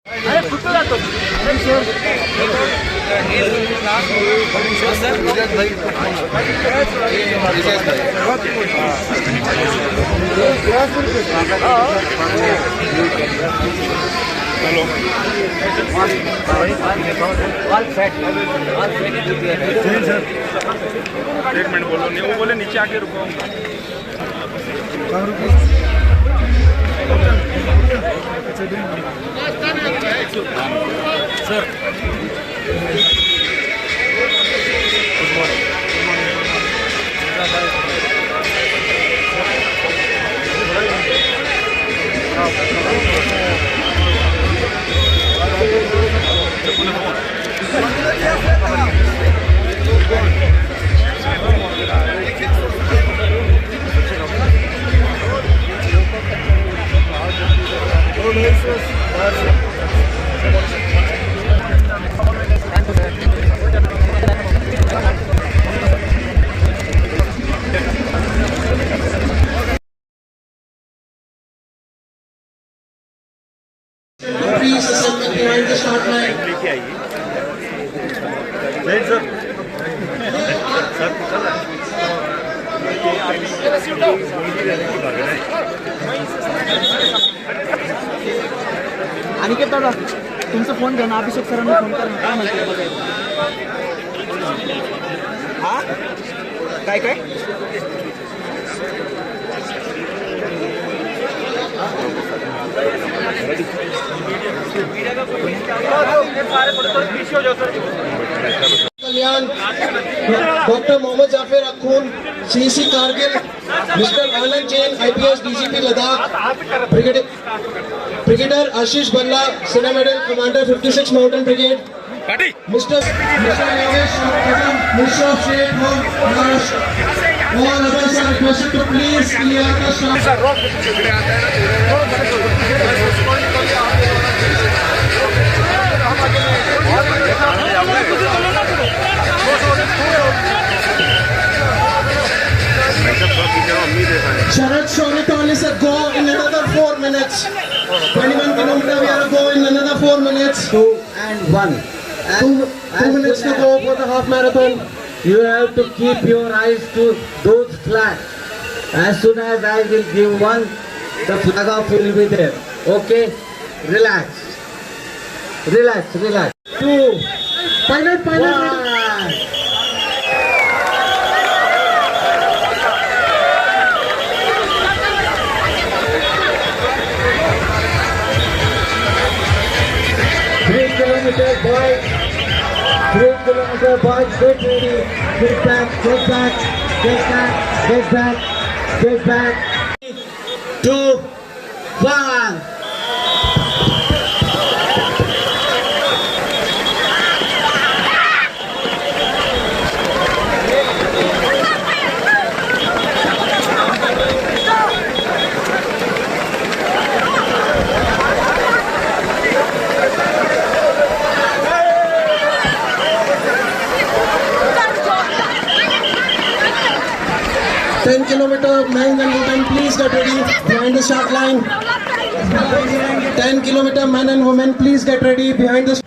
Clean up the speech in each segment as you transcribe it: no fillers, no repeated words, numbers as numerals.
एक मिनट बोलो नहीं, वो बोले नीचे आके रुको sir. Please assemble behind the start line. Aniket दादा तुमचा फोन घ्या ना, अभिषेक सरांना फोन करा, काय म्हणते बघायला. हा काय काय कल्याण doctor Mohammad Jafar Akhoon, CC Kargil, mister Anand Jain, IPS DGP Ladakh, brigadier Ashish Balla, Sena medal commander 56 mountain brigade, mister Yogesh Musharraf Shaikh from Maharashtra. All others are requested to please clear the start. Sharad Shonitoli sir, go in another 4 minutes. 21 kilometers we are go in another 4 minutes. 2 and 1. Two minutes to go for the half marathon. You have to keep your eyes to those flags. As soon as I will give one, the flag off will be there. Okay? Relax. Relax, relax. 2. Pilot. 1. Boys, 3 kilometer boys, get ready, get back, get back, get back, get back, get back. 2, 1. Men and women, please get ready behind the start line. 10 kilometer men and women, please get ready behind the.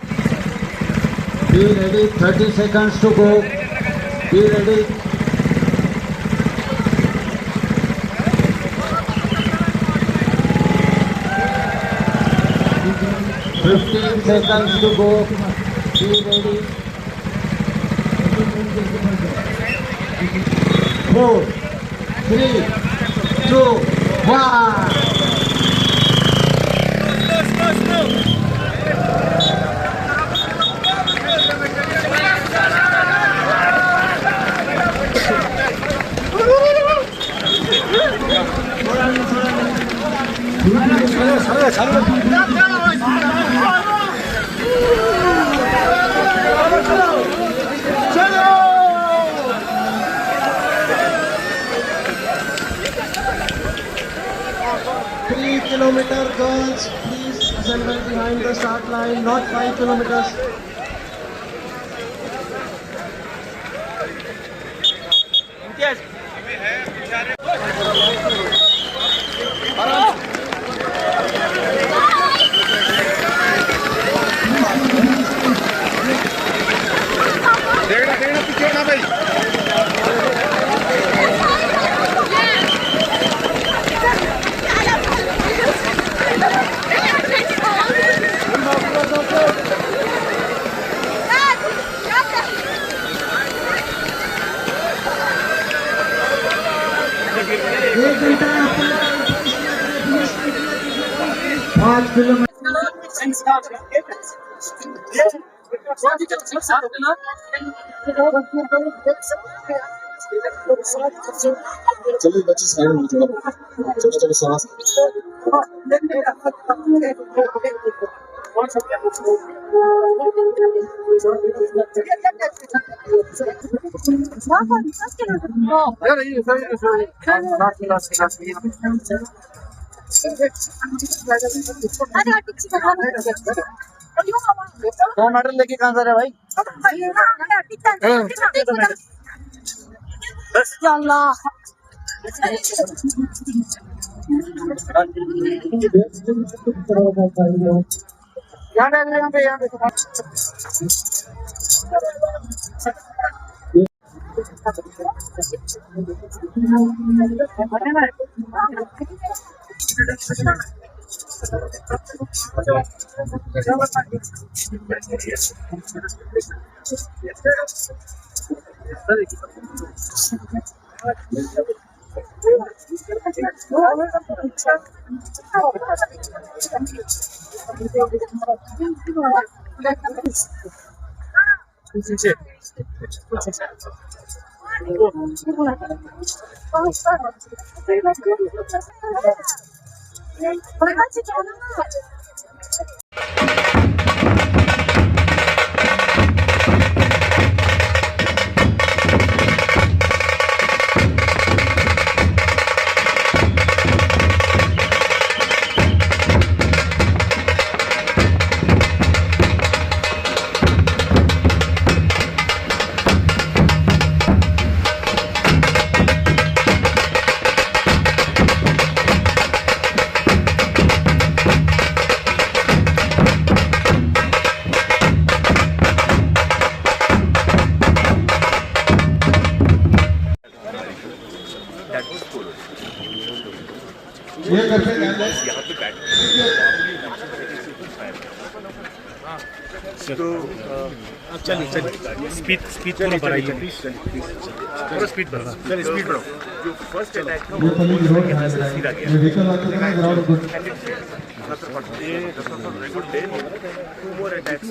Be ready, 30 seconds to go. Be ready. 15 seconds to go. Be ready. 4, 3, 2, 1. Kilometer girls, please assemble behind the start line, not 5 kilometers. film. चलिए बच्चे side में थोड़ा चलो चलो सांस madam लेके कहाँ जा रहे भाई? ये करके यहाँ पे बैठ तो चलिए चलिए स्पीड थोड़ा बढ़ाइए प्लीज थोड़ा स्पीड बढ़ा चलिए स्पीड बढ़ाओ जो फर्स्ट अटैक था वो यहाँ से सीधा गया good day 2 more attacks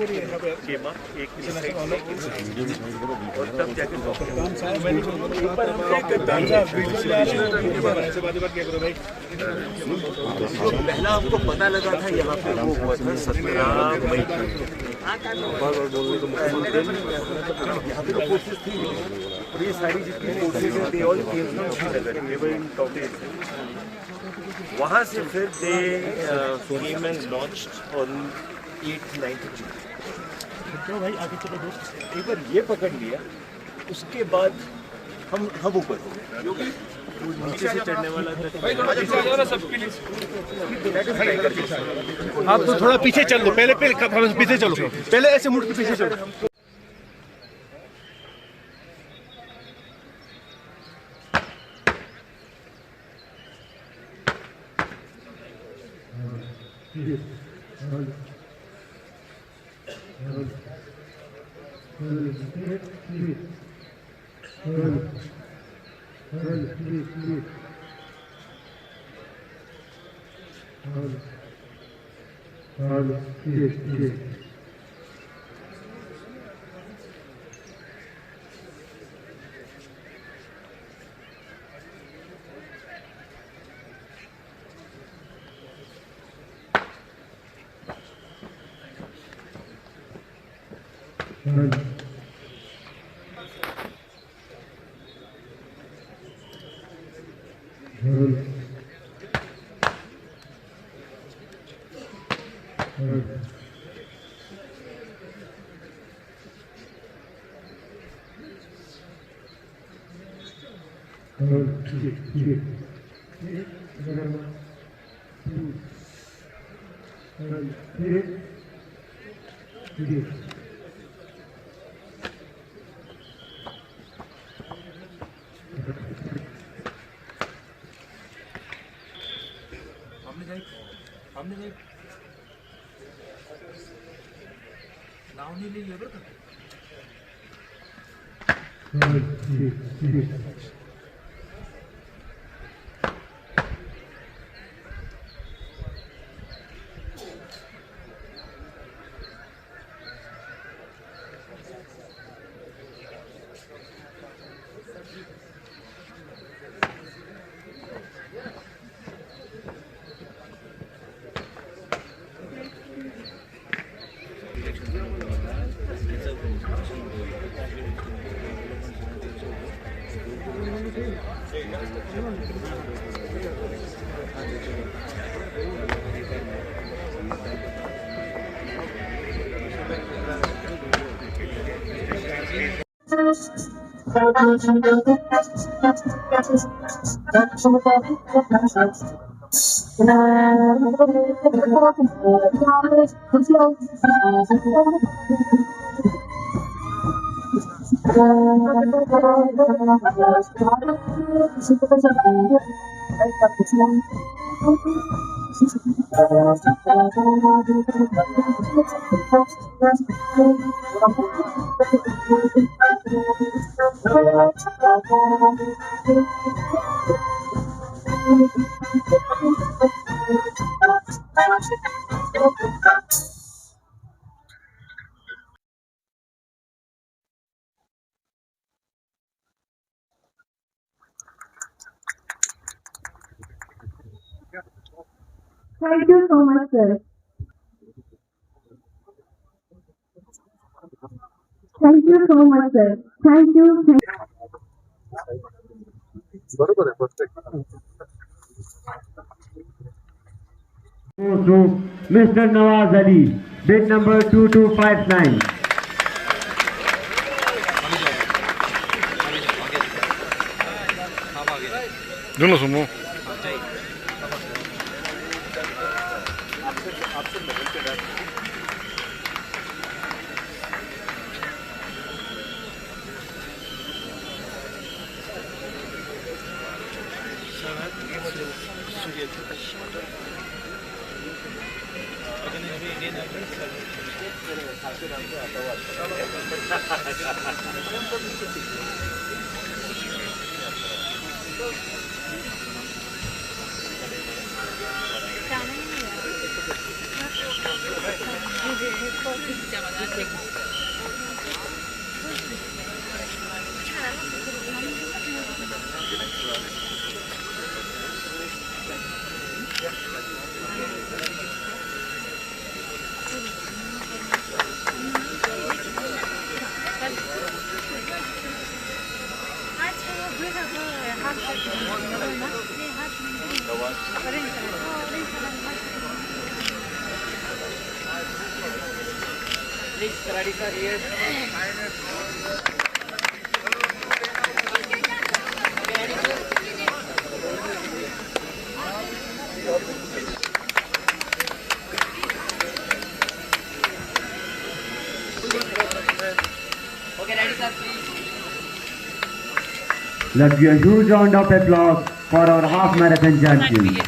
came up एक इस साइड और तब जाके पहला हमको पता लगा था यहाँ पे वो हुआ था 17 मई यहाँ पे तो कोशिश थी और ये सारी जितनी कोशिश है they all came from Srinagar they were in cottage वहाँ से फिर दे केम एंड लॉन्च्ड ऑन 8-9 जून भाई आगे चलो दोस्त एक बार ये पकड़ लिया उसके बाद हम ऊपर हो गए नीचे से चढ़ने वाला था आप तो थोड़ा पीछे चल लो पहले पीछे चलो पहले ऐसे मुड़ के पीछे चलो Thank you so much, sir. Thank you so much, sir. Thank you. To Mr. Nawaz Ali, bid number 2259. दोनों सुनो Let's give a huge round of applause for our half marathon champion.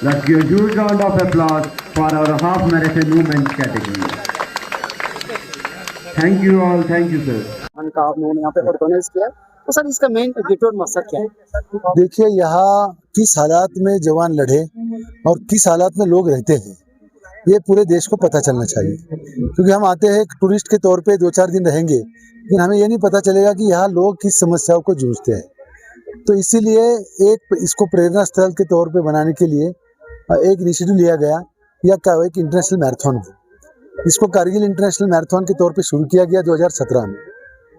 Let's give a huge round of applause for our half marathon women's category. Thank you all, thank you sir. का आप लोगों ने यहाँ पे organise किया तो sir इसका main detour मकसद क्या है? देखिए, यहाँ किस हालात में जवान लड़े और किस हालात में लोग रहते हैं ये पूरे देश को पता चलना चाहिए, क्योंकि हम आते हैं टूरिस्ट के तौर पे 2-4 दिन रहेंगे, लेकिन हमें ये नहीं पता चलेगा कि यहाँ लोग किस समस्याओं को जूझते हैं। तो इसीलिए एक इसको प्रेरणा स्थल के तौर पे बनाने के लिए एक इनिशिएटिव लिया गया या क्या एक इंटरनेशनल मैराथन हो। इसको कारगिल इंटरनेशनल मैराथन के तौर पे शुरू किया गया 2017 में।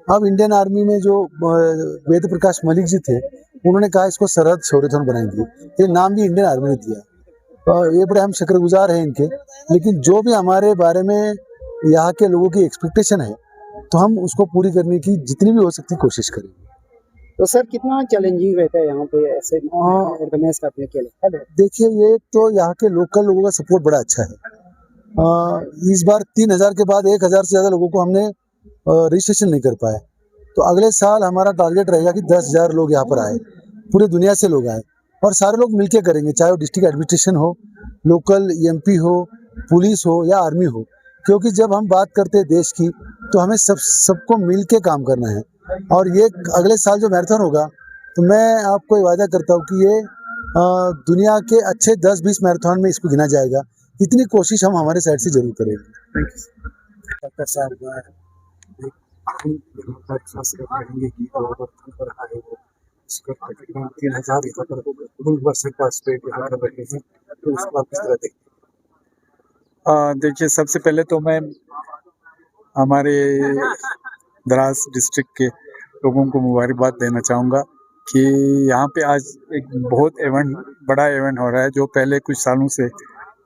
अब इंडियन आर्मी में जो वेद प्रकाश मलिक जी थे, उन्होंने कहा इसको सरहद शौर्यथन बनाएंगे। ये नाम भी इंडियन आर्मी ने दिया। तो ये बड़े हम शुक्रगुजार हैं इनके। लेकिन जो भी हमारे बारे में यहाँ के लोगों की एक्सपेक्टेशन है, तो हम उसको पूरी करने की जितनी भी हो सकती कोशिश करेंगे। तो सर कितना चैलेंजिंग रहता है यहाँ पे ऐसे ऑर्गेनाइज करने के लिए? देखिए, ये तो यहाँ के लोकल लोगों का सपोर्ट बड़ा अच्छा है। इस बार 3000 के बाद 1000 से ज़्यादा लोगों को हमने रजिस्ट्रेशन नहीं कर पाए। तो अगले साल हमारा टारगेट रहेगा कि 10,000 लोग यहाँ पर आए, पूरी दुनिया से लोग आए, और सारे लोग मिलके करेंगे, चाहे वो डिस्ट्रिक्ट एडमिनिस्ट्रेशन हो, लोकल एमपी हो, पुलिस हो या आर्मी हो। क्योंकि जब हम बात करते हैं देश की, तो हमें सबको मिल के काम करना है। और ये अगले साल जो मैराथन होगा, तो मैं आपको वादा करता हूँ कि ये दुनिया के अच्छे 10-20 मैराथन में इसको गिना जाएगा। इतनी कोशिश हम हमारे साइड से जरूर करेंगे। डॉक्टर साहब तकरीबन 3000 देखिए, सबसे पहले तो मैं हमारे द्रास डिस्ट्रिक्ट के लोगों को मुबारकबाद देना चाहूँगा कि यहाँ पे आज एक बहुत बड़ा इवेंट हो रहा है, जो पहले कुछ सालों से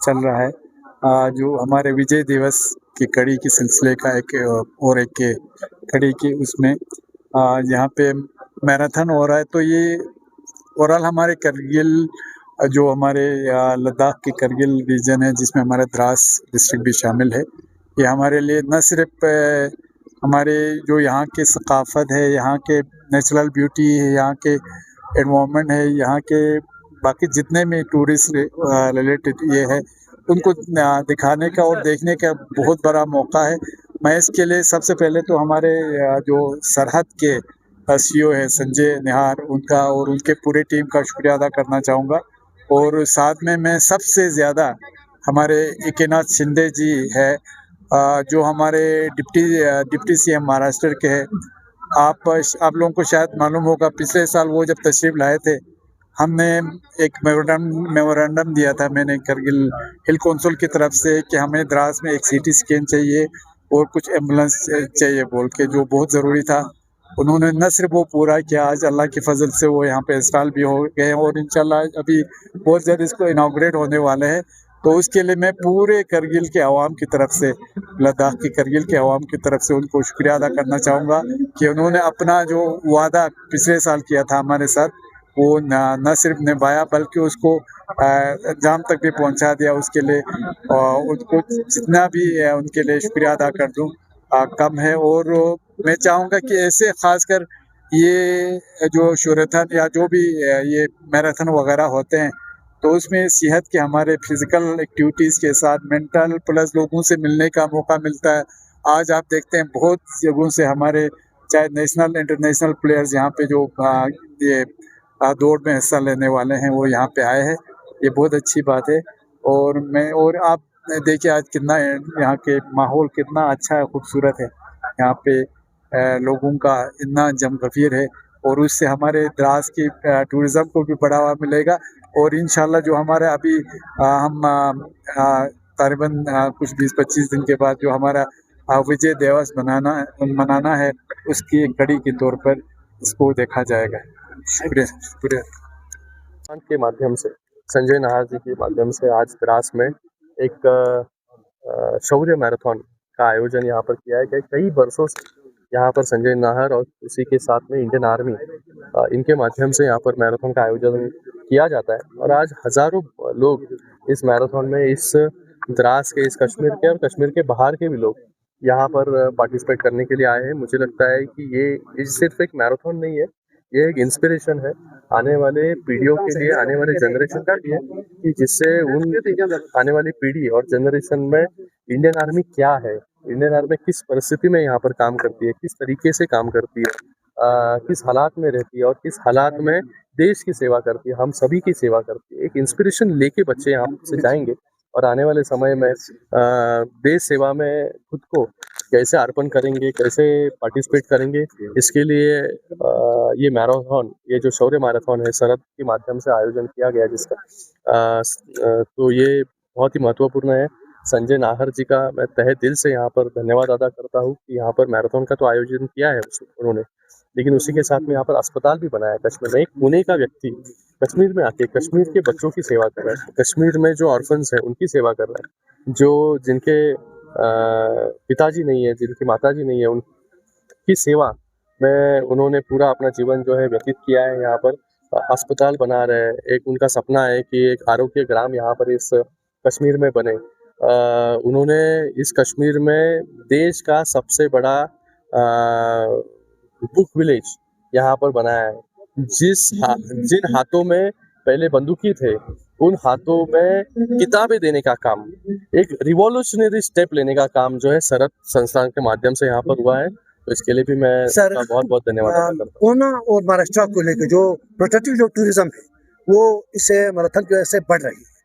चल रहा है। जो हमारे विजय दिवस की कड़ी की सिलसिले का एक के कड़ी की उसमें यहाँ पे मैराथन हो रहा है। तो ये ओवरऑल हमारे करगिल, जो हमारे लद्दाख की करगिल रीजन है, जिसमें हमारा द्रास डिस्ट्रिक्ट भी शामिल है, ये हमारे लिए न सिर्फ हमारे जो यहाँ के सकाफ़त है, यहाँ के नेचुरल ब्यूटी है, यहाँ के एनवायरनमेंट है, यहाँ के बाकी जितने भी टूरिस्ट रिलेटेड ये है, उनको दिखाने का और देखने का बहुत बड़ा मौका है। मैं इसके लिए सबसे पहले तो हमारे जो सरहद के सीईओ है संजय निहार, उनका और उनके पूरे टीम का शुक्रिया अदा करना चाहूँगा। और साथ में मैं सबसे ज़्यादा हमारे एकनाथ शिंदे जी है, जो हमारे डिप्टी सीएम महाराष्ट्र के हैं। आप लोगों को शायद मालूम होगा, पिछले साल वो जब तशरीफ लाए थे, हमने एक मेमोरेंडम दिया था मैंने करगिल हिल काउंसिल की तरफ से कि हमें द्रास में एक सीटी स्कैन चाहिए और कुछ एम्बुलेंस चाहिए बोल के, जो बहुत ज़रूरी था। उन्होंने न सिर्फ वो पूरा किया, आज अल्लाह की फजल से वो यहाँ पे इंस्टॉल भी हो गए हैं और इंशाल्लाह अभी बहुत जल्द इसको इनाग्रेट होने वाले हैं। तो उसके लिए मैं पूरे करगिल के अवाम की तरफ से, लद्दाख की करगिल के अवाम की तरफ से उनको शुक्रिया अदा करना चाहूँगा कि उन्होंने अपना जो वादा पिछले साल किया था हमारे साथ, वो न सिर्फ निभाया बल्कि उसको अंजाम तक भी पहुँचा दिया। उसके लिए उनको जितना भी उनके लिए शुक्रिया अदा कर दूँ कम है। और मैं चाहूँगा कि ऐसे ख़ासकर ये जो शौर्यथन या जो भी ये मैराथन वगैरह होते हैं, तो उसमें सेहत के हमारे फिज़िकल एक्टिविटीज़ के साथ मेंटल प्लस लोगों से मिलने का मौका मिलता है। आज आप देखते हैं बहुत जगहों से हमारे चाहे नेशनल इंटरनेशनल प्लेयर्स यहाँ पे जो ये दौड़ में हिस्सा लेने वाले हैं, वो यहाँ पे आए हैं। ये बहुत अच्छी बात है। और आप देखिए आज कितना यहाँ के माहौल कितना अच्छा है, खूबसूरत है। यहाँ पे लोगों का इतना जमगफीर है और उससे हमारे द्रास की टूरिज़्म को भी बढ़ावा मिलेगा। और इंशाल्लाह जो हमारा अभी हम तकरीबन कुछ 20-25 दिन के बाद जो हमारा विजय दिवस मनाना है, उसकी एक कड़ी के तौर पर इसको देखा जाएगा। शुक्रिया। के माध्यम से, संजय नाहर जी के माध्यम से आज द्रास में एक शौर्य मैराथन का आयोजन यहाँ पर किया है। कई वर्षों से यहाँ पर संजय नाहर और उसी के साथ में इंडियन आर्मी, इनके माध्यम से यहाँ पर मैराथन का आयोजन किया जाता है। और आज हज़ारों लोग इस मैराथन में, इस द्रास के, इस कश्मीर के और कश्मीर के बाहर के भी लोग यहाँ पर पार्टिसिपेट करने के लिए आए हैं। मुझे लगता है कि ये सिर्फ एक मैराथन नहीं है, ये एक इंस्पिरेशन है आने वाले पीढ़ियों के लिए, आने वाले जनरेशन के लिए, कि जिससे उन आने वाली पीढ़ी और जनरेशन में इंडियन आर्मी क्या है, इंडियन आर्मी किस परिस्थिति में यहाँ पर काम करती है, किस तरीके से काम करती है, किस हालात में रहती है और किस हालात में देश की सेवा करती है, हम सभी की सेवा करती है। एक इंस्पिरेशन लेके बच्चे यहाँ से जाएंगे और आने वाले समय में देश सेवा में खुद को कैसे अर्पण करेंगे, कैसे पार्टिसिपेट करेंगे, इसके लिए ये मैराथन, ये जो शौर्य मैराथन है सरहद के माध्यम से आयोजन किया गया जिसका तो ये बहुत ही महत्वपूर्ण है। संजय नाहर जी का मैं तहे दिल से यहाँ पर धन्यवाद अदा करता हूँ कि यहाँ पर मैराथन का तो आयोजन किया है उन्होंने, लेकिन उसी के साथ में यहाँ पर अस्पताल भी बनाया कश्मीर में। एक पुणे का व्यक्ति कश्मीर में आके कश्मीर के बच्चों की सेवा कर रहा है, कश्मीर में जो ऑर्फन्स है उनकी सेवा कर रहा है, जो जिनके पिताजी नहीं है, जिनकी माताजी नहीं है, उनकी सेवा में उन्होंने पूरा अपना जीवन जो है व्यतीत किया है। यहाँ पर अस्पताल बना रहे हैं, एक उनका सपना है कि एक आरोग्य ग्राम यहाँ पर इस कश्मीर में बने। उन्होंने इस कश्मीर में देश का सबसे बड़ा बुक विलेज यहाँ पर बनाया है। जिन हाथों में पहले बंदूकी थे, उन हाथों में किताबें देने का काम, एक रिवॉल्यूशनरी स्टेप लेने का काम जो है सरहद संस्थान के माध्यम से यहाँ पर हुआ है। तो इसके लिए भी मैं बहुत बहुत धन्यवाद अदा करता हूँ। ऊना और महाराष्ट्र को लेकर जो प्रोटेक्टिव जो टूरिज्म है वो इससे मैराथन की वजह से बढ़ रही है,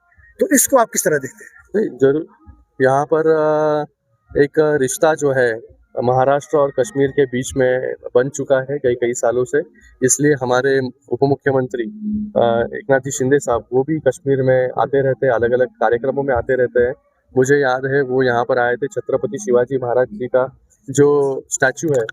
तो इसको आप किस तरह देखते हैं? जरूर, यहाँ पर एक रिश्ता जो है महाराष्ट्र और कश्मीर के बीच में बन चुका है कई सालों से, इसलिए हमारे उप मुख्यमंत्री एकनाथ जी शिंदे साहब वो भी कश्मीर में आते रहते हैं, अलग अलग कार्यक्रमों में आते रहते हैं। मुझे याद है वो यहाँ पर आए थे, छत्रपति शिवाजी महाराज जी का जो स्टैचू है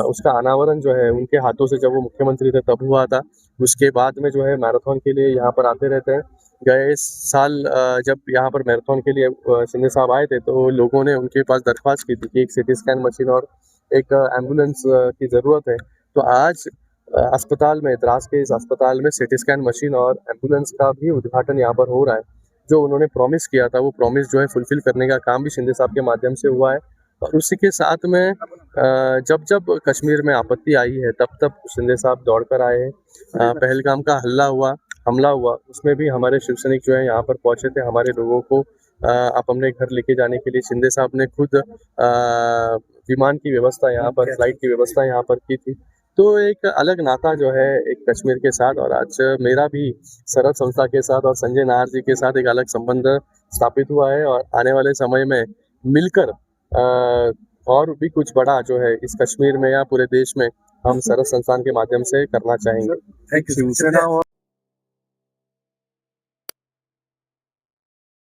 उसका अनावरण जो है उनके हाथों से जब वो मुख्यमंत्री थे तब हुआ था। उसके बाद में जो है मैराथन के लिए यहाँ पर आते रहते हैं। गए साल जब यहाँ पर मैराथन के लिए शिंदे साहब आए थे तो लोगों ने उनके पास दरख्वास्त की थी कि एक सिटी स्कैन मशीन और एक एम्बुलेंस की ज़रूरत है। तो आज अस्पताल में, द्रास के इस अस्पताल में सिटी स्कैन मशीन और एम्बुलेंस का भी उद्घाटन यहाँ पर हो रहा है। जो उन्होंने प्रॉमिस किया था वो प्रॉमिस जो है फुलफिल करने का काम भी शिंदे साहब के माध्यम से हुआ है। और उसी के साथ में जब कश्मीर में आपत्ति आई है तब शिंदे साहब दौड़ कर आए हैं। पहलगाम का हमला हुआ उसमें भी हमारे शिव सैनिक जो है यहाँ पर पहुँचे थे। हमारे लोगों को अपने घर लेके जाने के लिए शिंदे साहब ने खुद विमान की व्यवस्था यहाँ पर, फ्लाइट की व्यवस्था यहाँ पर की थी। तो एक अलग नाता जो है एक कश्मीर के साथ, और आज मेरा भी सरहद संस्था के साथ और संजय नाहर जी के साथ एक अलग संबंध स्थापित हुआ है। और आने वाले समय में मिलकर और भी कुछ बड़ा जो है इस कश्मीर में या पूरे देश में हम सरहद संस्थान के माध्यम से करना चाहेंगे। Thank you.